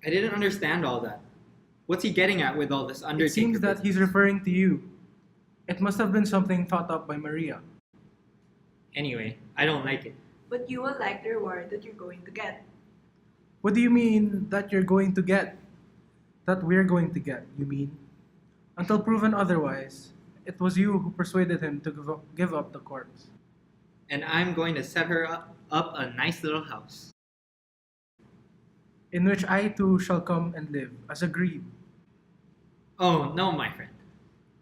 I didn't understand all that. What's he getting at with all this It Undertaker seems that he's business? referring to you. It must have been something thought up by Maria. Anyway, I don't like it. But you will like the reward that you're going to get. What do you mean that you're going to get? That we're going to get, you mean? Until proven otherwise, it was you who persuaded him to give up the corpse. And I'm going to set her up a nice little house. In which I too shall come and live, as agreed. Oh, no, my friend.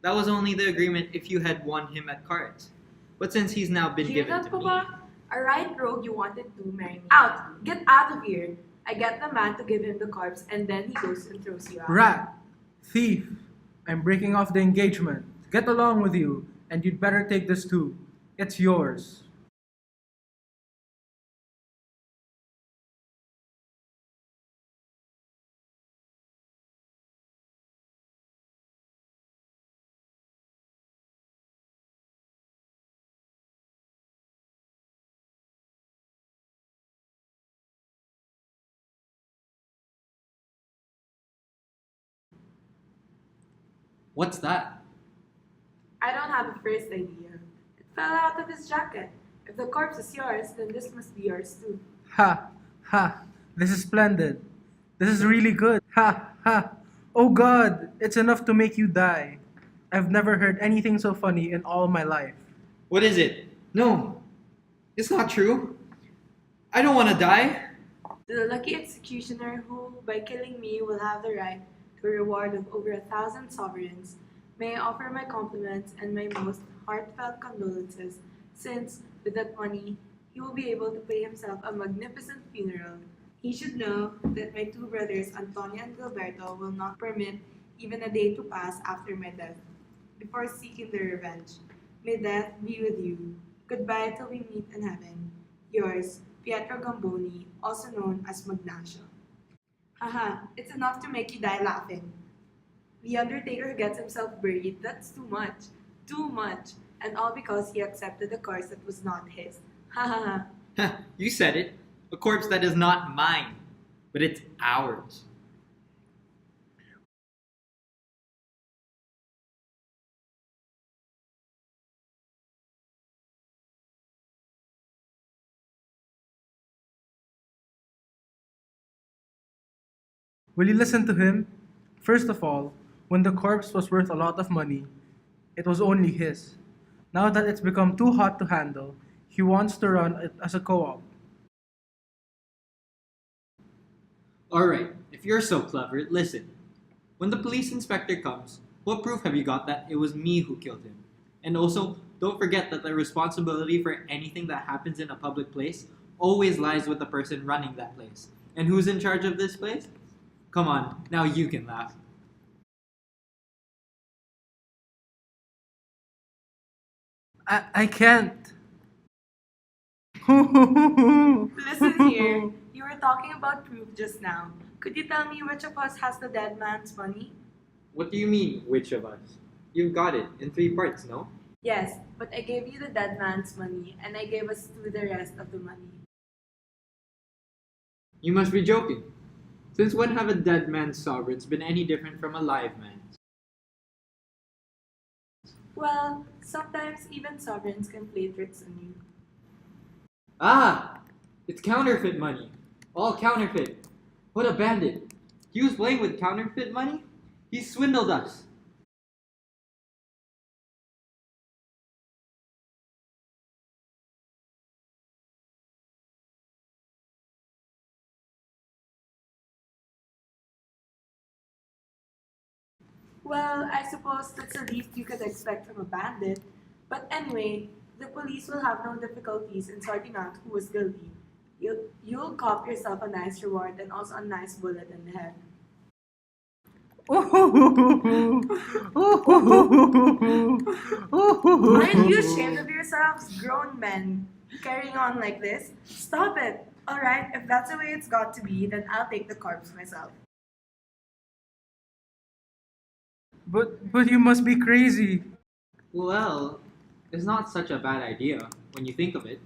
That was only the agreement if you had won him at cards. But since he's now been Hear given that, to me, Papa? A right rogue you wanted to marry me. Out! Get out of here! I get the man to give him the corpse and then he goes and throws you out. Rat! Thief! I'm breaking off the engagement. Get along with you, and you'd better take this too. It's yours. what's that? I don't have the first idea. It fell out of his jacket. If the corpse is yours, then this must be yours too. Ha! Ha! This is splendid. This is really good. Ha! Ha! Oh God! It's enough to make you die. I've never heard anything so funny in all my life. What is it? No, it's not true. I don't want to die. The lucky executioner who, by killing me, will have the right to a reward of over 1,000 sovereigns, may I offer my compliments and my most heartfelt condolences, since, with that money, he will be able to pay himself a magnificent funeral. He should know that my two brothers, Antonio and Gilberto, will not permit even a day to pass after my death, before seeking their revenge. May death be with you. Goodbye till we meet in heaven. Yours, Pietro Gamboni, also known as Magnacio. Haha, it's enough to make you die laughing. The Undertaker gets himself buried, that's too much. Too much. And all because he accepted a course that was not his. Ha ha ha. You said it. A corpse that is not mine, but it's ours. Will you listen to him? First of all, when the corpse was worth a lot of money, it was only his. Now that it's become too hot to handle, he wants to run it as a co-op. Alright, if you're so clever, listen. When the police inspector comes, what proof have you got that it was me who killed him? And also, don't forget that the responsibility for anything that happens in a public place always lies with the person running that place. And who's in charge of this place? Come on, now you can laugh. I can't. Listen here, you were talking about proof just now. Could you tell me which of us has the dead man's money? What do you mean, which of us? You've got it in 3 parts, no? Yes, but I gave you the dead man's money and I gave us to the rest of the money. You must be joking. Since when have a dead man's sovereigns been any different from a live man's? Well, sometimes even sovereigns can play tricks on you. Ah! It's counterfeit money. All counterfeit. What a bandit. He was playing with counterfeit money? He swindled us. Well, I suppose that's the least you could expect from a bandit. But anyway, the police will have no difficulties in sorting out who was guilty. You'll cop yourself a nice reward and also a nice bullet in the head. Aren't you ashamed of yourselves, grown men, carrying on like this? Stop it! Alright, if that's the way it's got to be, then I'll take the corpse myself. But you must be crazy. Well, it's not such a bad idea when you think of it.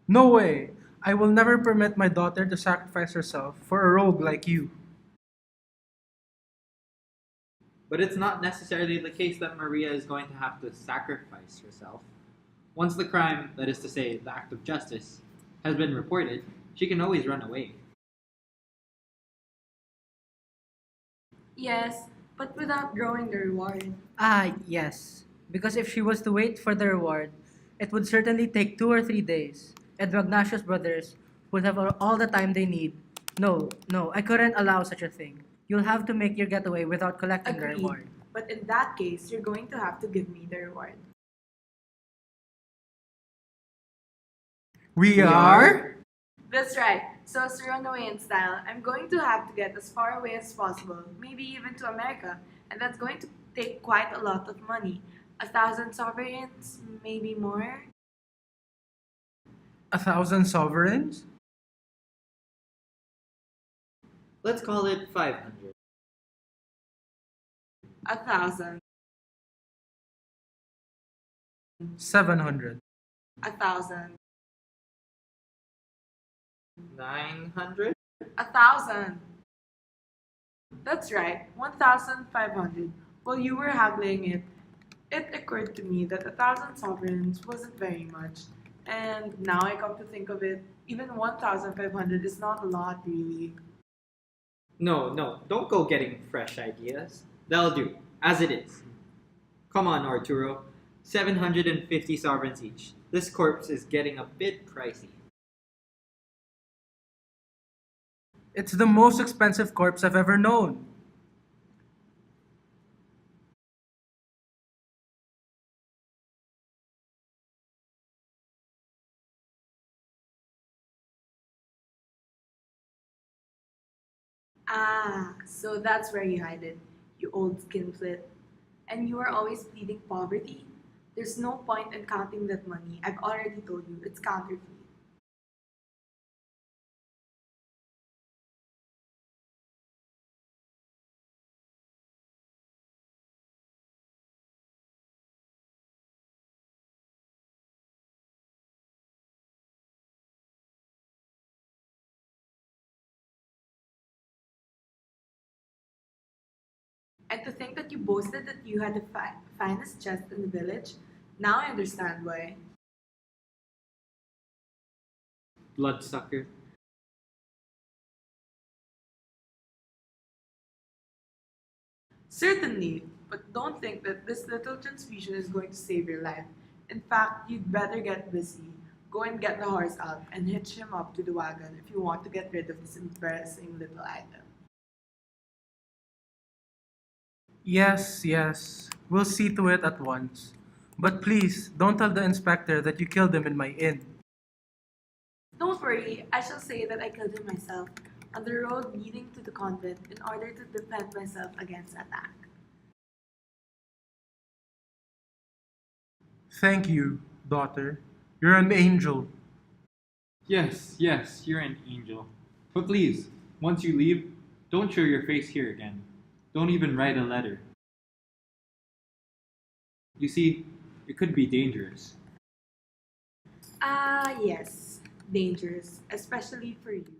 No way. I will never permit my daughter to sacrifice herself for a rogue like you. But it's not necessarily the case that Maria is going to have to sacrifice herself. Once the crime, that is to say, the act of justice, has been reported, she can always run away. Yes, but without growing the reward. Ah, yes. Because if she was to wait for the reward, it would certainly take 2 or 3 days. And the Ignatius brothers would have all the time they need. No, no, I couldn't allow such a thing. You'll have to make your getaway without collecting the Agreed. reward. But in that case, you're going to have to give me the reward. We are? That's right. So as to run away in style, I'm going to have to get as far away as possible, maybe even to America, and that's going to take quite a lot of money. 1,000 sovereigns, maybe more. 1,000 sovereigns? Let's call it 500. 1,000. 700. 1,000. 900? 1,000. That's right, 1,500. While you were haggling it, it occurred to me that 1,000 sovereigns wasn't very much. And now I come to think of it, even 1,500 is not a lot, really. No, don't go getting fresh ideas. That'll do, as it is. Come on, Arturo. 750 sovereigns each. This corpse is getting a bit pricey. It's the most expensive corpse I've ever known. Ah, so that's where you hide it, you old skinflint. And you are always pleading poverty? There's no point in counting that money. I've already told you, it's counterfeit. And to think that you boasted that you had the finest chest in the village, now I understand why. Bloodsucker. Certainly, but don't think that this little transfusion is going to save your life. In fact, you'd better get busy. Go and get the horse out and hitch him up to the wagon if you want to get rid of this embarrassing little item. Yes. We'll see to it at once. But please, don't tell the inspector that you killed him in my inn. Don't worry, I shall say that I killed him myself on the road leading to the convent in order to defend myself against attack. Thank you, daughter. You're an angel. Yes, you're an angel. But please, once you leave, don't show your face here again. Don't even write a letter. You see, it could be dangerous. Ah, yes, dangerous, especially for you.